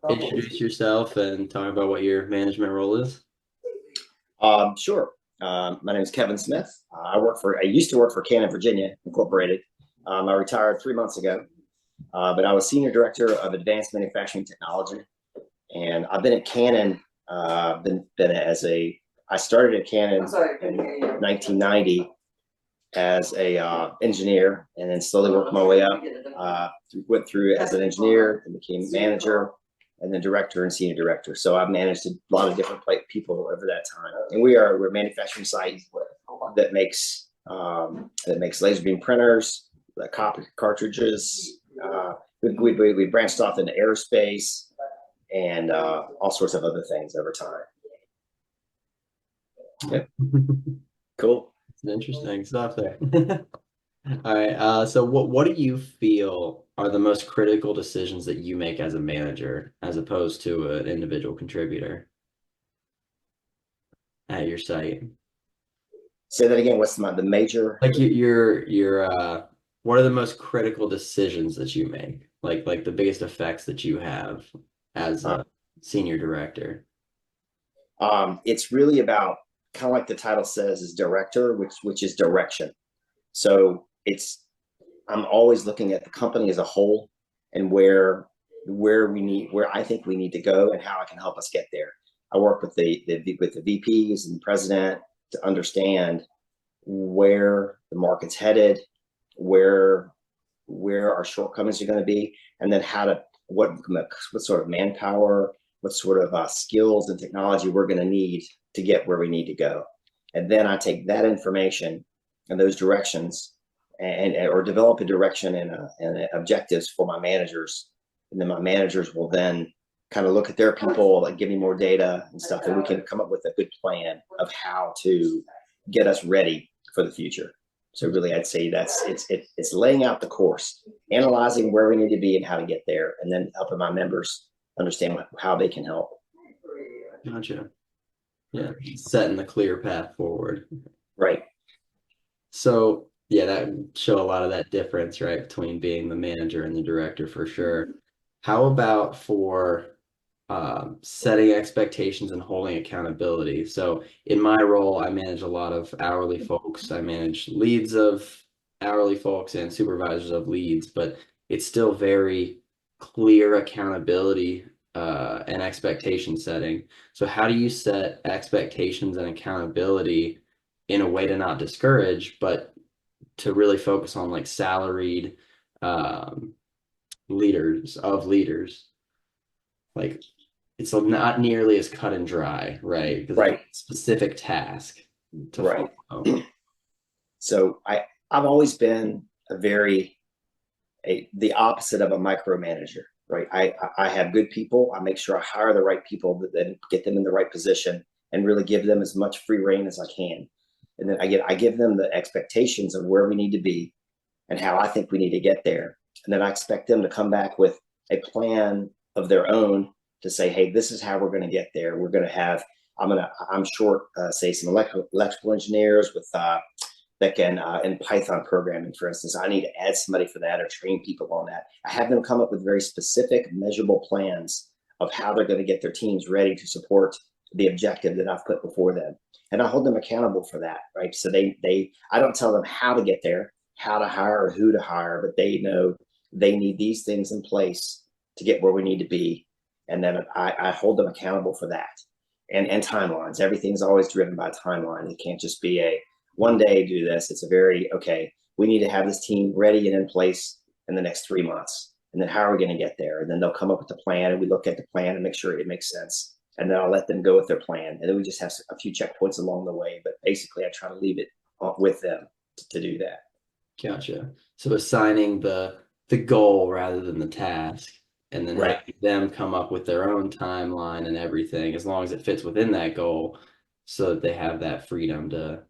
introduce yourself and talk about what your management role is? Sure. My name is Kevin Smith. I used to work for Canon Virginia Incorporated. I retired 3 months ago, but I was Senior Director of Advanced Manufacturing Technology. And I've been at Canon, I started at Canon in 1990 as a engineer, and then slowly worked my way up. Went through as an engineer and became manager, and then director and senior director. So I've managed a lot of different people over that time. And we're a manufacturing site that makes laser beam printers, the copy cartridges. We branched off into aerospace and all sorts of other things over time. Yep. Cool. Interesting stuff there. All right. So what do you feel are the most critical decisions that you make as a manager as opposed to an individual contributor at your site? Say that again. What's the major? Like what are the most critical decisions that you make? Like the biggest effects that you have as a senior director? It's really about, kind of like the title says, is director, which is direction. So I'm always looking at the company as a whole and where I think we need to go and how I can help us get there. I work with the VPs and the president to understand where the market's headed, where our shortcomings are going to be, and then what sort of manpower, what sort of skills and technology we're going to need to get where we need to go. And then I take that information and those directions or develop a direction and objectives for my managers. And then my managers will then kind of look at their people, like give me more data and stuff, and we can come up with a good plan of how to get us ready for the future. So really, I'd say it's laying out the course, analyzing where we need to be and how to get there, and then helping my members understand how they can help. Gotcha. Yeah, setting the clear path forward. Right. So yeah, that show a lot of that difference, right, between being the manager and the director for sure. How about for setting expectations and holding accountability? So in my role, I manage a lot of hourly folks. I manage leads of hourly folks and supervisors of leads, but it's still very clear accountability and expectation setting. So how do you set expectations and accountability in a way to not discourage, but to really focus on like salaried leaders? Like it's not nearly as cut and dry, right? Because Right. it's a specific task to Right. follow. So I've always been the opposite of a micromanager, right? I have good people. I make sure I hire the right people, but then get them in the right position and really give them as much free reign as I can. And then I give them the expectations of where we need to be and how I think we need to get there. And then I expect them to come back with a plan of their own to say, hey, this is how we're going to get there. I'm short, say some electrical engineers with that can in Python programming, for instance. I need to add somebody for that or train people on that. I have them come up with very specific, measurable plans of how they're going to get their teams ready to support the objective that I've put before them. And I hold them accountable for that, right? So I don't tell them how to get there, how to hire or who to hire, but they know they need these things in place to get where we need to be. And then I hold them accountable for that. And timelines. Everything's always driven by timeline. It can't just be a one day do this. It's okay, we need to have this team ready and in place in the next 3 months. And then how are we going to get there? And then they'll come up with a plan and we look at the plan and make sure it makes sense. And then I'll let them go with their plan. And then we just have a few checkpoints along the way. But basically, I try to leave it with them to do that. Gotcha. So assigning the goal rather than the task, and then Right. having them come up with their own timeline and everything, as long as it fits within that goal, so that they have that freedom to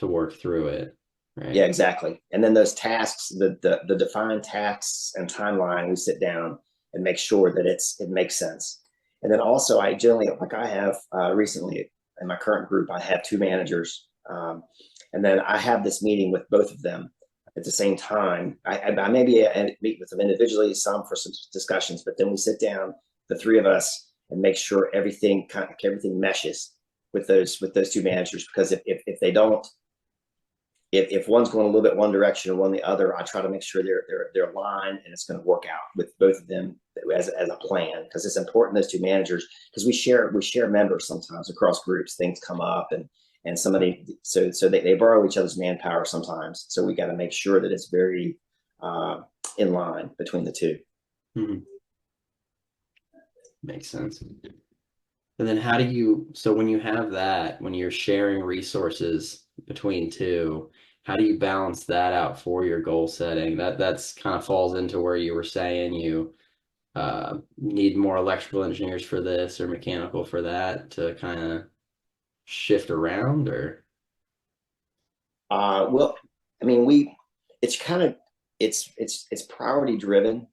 work through it. Right. Yeah, exactly. And then those tasks, the defined tasks and timeline, we sit down and make sure that it makes sense. And then also, I generally, like I have recently in my current group, I have two managers. And then I have this meeting with both of them at the same time. I maybe meet with them individually, some for some discussions, but then we sit down the three of us and make sure everything meshes with those two managers. Because if they don't, if one's going a little bit one direction or one the other, I try to make sure they're aligned and it's going to work out with both of them as a plan. Because it's important, those two managers, because we share members sometimes across groups. Things come up and somebody, so they borrow each other's manpower sometimes. So we got to make sure that it's very in line between the two. Mm-hmm. Makes sense. And then how do you, so when you have that, when you're sharing resources between two, how do you balance that out for your goal setting? That's kind of falls into where you were saying you need more electrical engineers for this or mechanical for that to kind of shift around, or? Well, I mean, it's kind of, it's priority driven.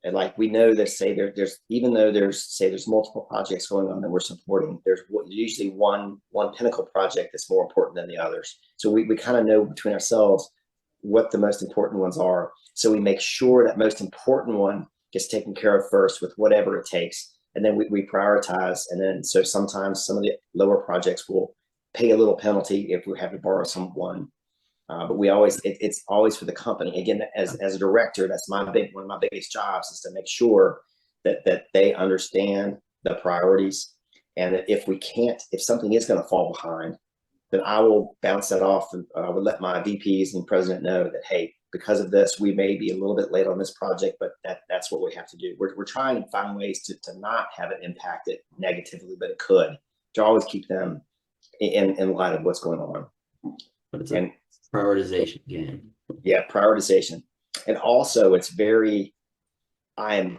And like, we know that, say there's, even though there's multiple projects going on that we're supporting, there's usually one pinnacle project that's more important than the others. So we kind of know between ourselves what the most important ones are. So we make sure that most important one gets taken care of first with whatever it takes. And then we prioritize. And then, so sometimes some of the lower projects will pay a little penalty if we have to borrow someone. But we always, it's always for the company. Again, as a director, that's one of my biggest jobs, is to make sure that they understand the priorities. And that if something is going to fall behind, then I will bounce that off, and I would let my VPs and president know that, hey, because of this, we may be a little bit late on this project, but that's what we have to do. We're trying to find ways to not have it impact it negatively, but it could, to always keep them in light of what's going on. But it's a prioritization game. Yeah, prioritization. And also, it's very, I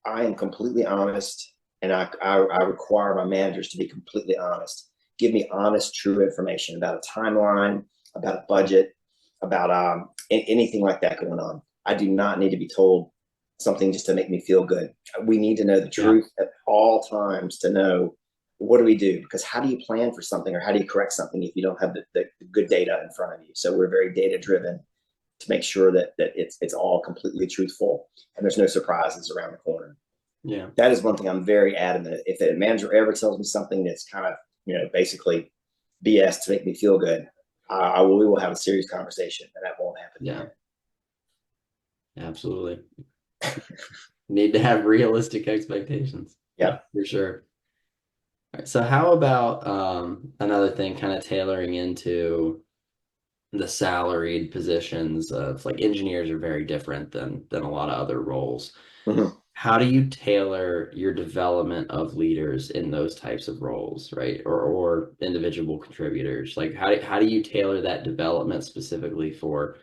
am completely honest, and I require my managers to be completely honest. Give me honest, true information about a timeline, about a budget, about anything like that going on. I do not need to be told something just to make me feel good. We need to know the truth at all times to know, what do we do? Because how do you plan for something, or how do you correct something if you don't have the good data in front of you? So we're very data driven to make sure that it's all completely truthful and there's no surprises around the corner. Yeah, that is one thing I'm very adamant. If a manager ever tells me something that's kind of, basically BS to make me feel good, we will have a serious conversation, and that won't happen. Yeah, absolutely. Need to have realistic expectations. Yeah, for sure. All right, so how about another thing, kind of tailoring into the salaried positions of, like, engineers are very different than a lot of other roles. mm-hmm. How do you tailor your development of leaders in those types of roles, right? Or individual contributors? Like, how do you tailor that development specifically for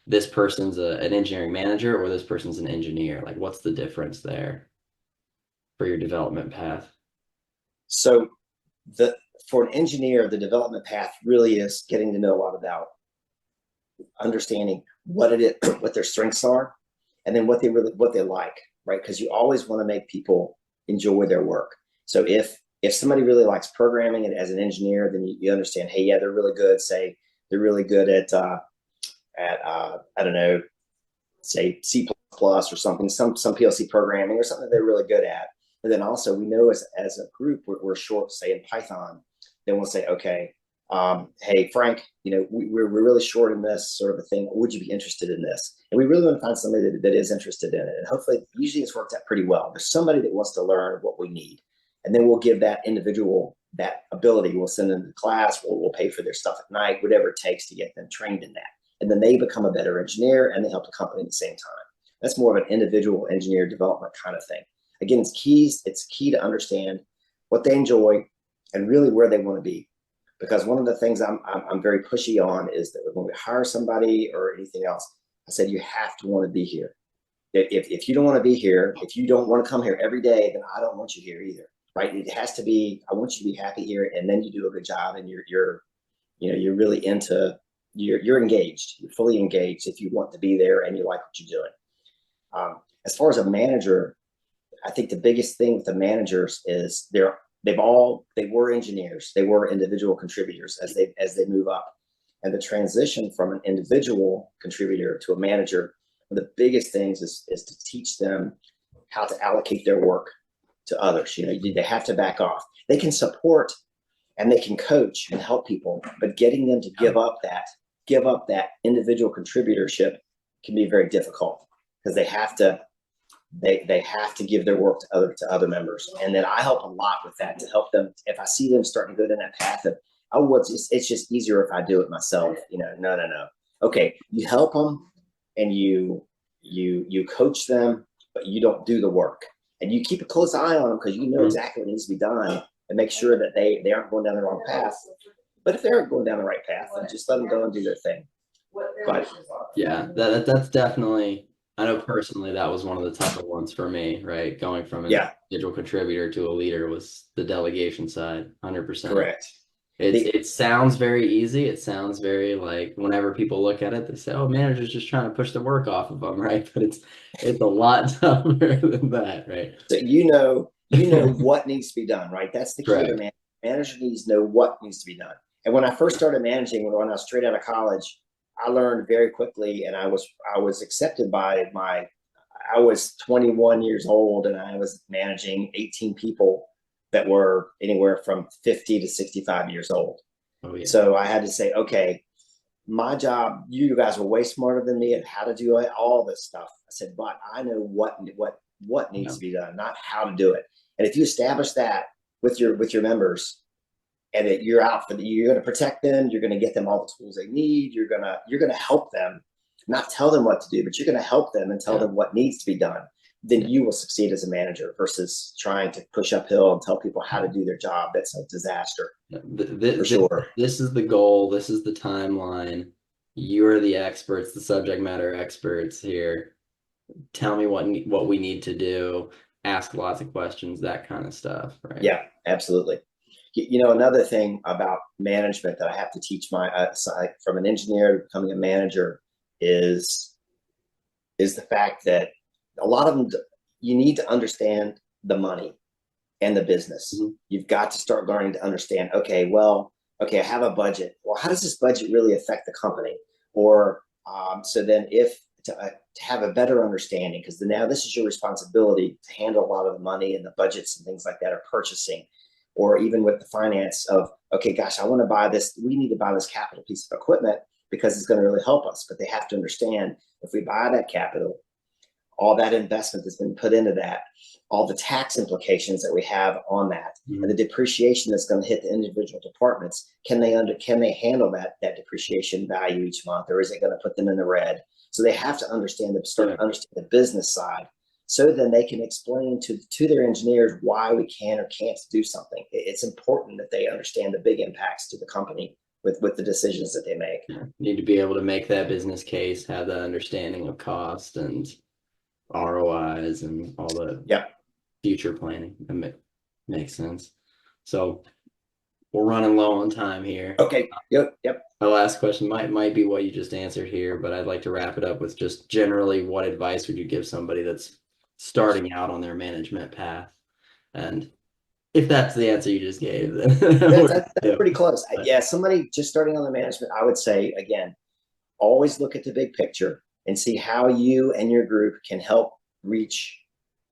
this person's an engineering manager, or this person's an engineer? Like, what's the difference there for your development path? So for an engineer, the development path really is getting to know a lot about understanding what their strengths are, and then what they like, right? Because you always want to make people enjoy their work. So if somebody really likes programming, and as an engineer, then you understand, hey, yeah, they're really good. Say they're really good at I don't know, say C++ or something, some PLC programming or something they're really good at. But then also, we know as a group, we're short, say in Python. Then we'll say, okay, hey, Frank, we're really short in this sort of a thing. Would you be interested in this? And we really want to find somebody that is interested in it. And hopefully, usually it's worked out pretty well. There's somebody that wants to learn what we need. And then we'll give that individual that ability. We'll send them to class. We'll pay for their stuff at night, whatever it takes to get them trained in that. And then they become a better engineer, and they help the company at the same time. That's more of an individual engineer development kind of thing. Again, it's key to understand what they enjoy and really where they want to be. Because one of the things I'm very pushy on is that when we hire somebody or anything else, I said, you have to want to be here. If you don't want to be here, if you don't want to come here every day, then I don't want you here either, right? It has to be, I want you to be happy here, and then you do a good job, and you're really you're engaged, you're fully engaged if you want to be there and you like what you're doing. As far as a manager, I think the biggest thing with the managers is they were engineers, they were individual contributors as they move up. And the transition from an individual contributor to a manager, one of the biggest things is to teach them how to allocate their work, to others. They have to back off. They can support and they can coach and help people, but getting them to give up that individual contributorship can be very difficult because they have to give their work to other members. And then I help a lot with that to help them. If I see them starting to go down that path of, oh, it's just easier if I do it myself. No. Okay, you help them and you coach them, but you don't do the work. And you keep a close eye on them because you know exactly what needs to be done and make sure that they aren't going down the wrong path. But if they're going down the right path, then just let them go and do their thing. But Yeah, that's definitely, I know personally that was one of the tougher ones for me, right? Going from an individual contributor to a leader was the delegation side, 100%. Correct. It sounds very easy. It sounds very like whenever people look at it, they say, "Oh, manager's just trying to push the work off of them," right? But it's a lot tougher than that, right? So what needs to be done, right? That's the key to management. Manager needs to know what needs to be done. And when I first started managing, when I was straight out of college, I learned very quickly, and I was accepted by I was 21 years old, and I was managing 18 people that were anywhere from 50 to 65 years old. Oh, yeah. So I had to say, okay, my job, you guys were way smarter than me at how to do all this stuff. I said, but I know what needs to be done, not how to do it. And if you establish that with your members, and that you're going to protect them, you're going to get them all the tools they need, you're going to help them, not tell them what to do, but you're going to help them and tell them what needs to be done, then you will succeed as a manager versus trying to push uphill and tell people how to do their job. That's a disaster. For sure. This is the goal. This is the timeline. You're the experts, the subject matter experts here. Tell me what we need to do. Ask lots of questions, that kind of stuff, right? Yeah, absolutely. Another thing about management that I have to teach from an engineer to becoming a manager is the fact that a lot of them, you need to understand the money and the business. Mm-hmm. You've got to start learning to understand, okay, I have a budget. Well, how does this budget really affect the company? Or so then to have a better understanding, because now this is your responsibility to handle a lot of the money and the budgets and things like that, or purchasing, or even with the finance of, okay, gosh, I want to buy this. We need to buy this capital piece of equipment because it's going to really help us. But they have to understand if we buy that capital, all that investment that's been put into that, all the tax implications that we have on that, and the depreciation that's going to hit the individual departments, can they handle that depreciation value each month, or is it going to put them in the red? So they have to understand the business side, so then they can explain to their engineers why we can or can't do something. It's important that they understand the big impacts to the company with the decisions that they make. Yeah. You need to be able to make that business case, have that understanding of cost and ROIs and all the future planning. That makes sense. So we're running low on time here. Okay. Yep. My last question might be what you just answered here, but I'd like to wrap it up with just generally, what advice would you give somebody that's starting out on their management path? And if that's the answer you just gave, then that's pretty close. Yeah, somebody just starting on the management, I would say, again, always look at the big picture and see how you and your group can help reach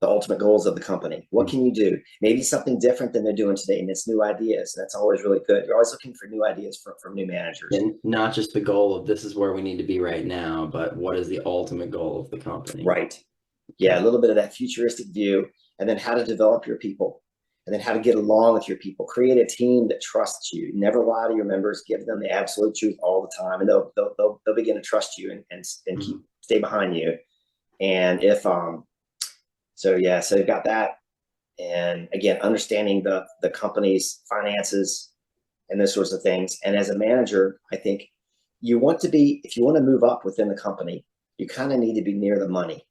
the ultimate goals of the company. What can you do? Maybe something different than they're doing today, and it's new ideas. That's always really good. You're always looking for new ideas from new managers. And not just the goal of this is where we need to be right now, but what is the ultimate goal of the company? Right. Yeah, a little bit of that futuristic view, and then how to develop your people, and then how to get along with your people. Create a team that trusts you. Never lie to your members. Give them the absolute truth all the time, and they'll begin to trust you and stay behind you. And if so you've got that, and again, understanding the company's finances and those sorts of things. And as a manager, I think if you want to move up within the company, you kind of need to be near the money.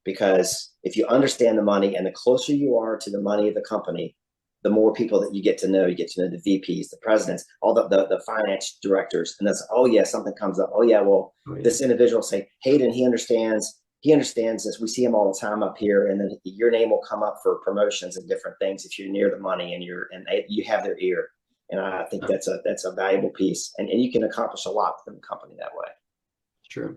Because if you understand the money, and the closer you are to the money of the company, the more people that you get to know the VPs, the presidents, all the finance directors, and that's, oh yeah, something comes up. Oh yeah, well, this individual say, Hayden, he understands this. We see him all the time up here, and then your name will come up for promotions and different things if you're near the money and you have their ear. And I think that's a valuable piece, and you can accomplish a lot within the company that way. True.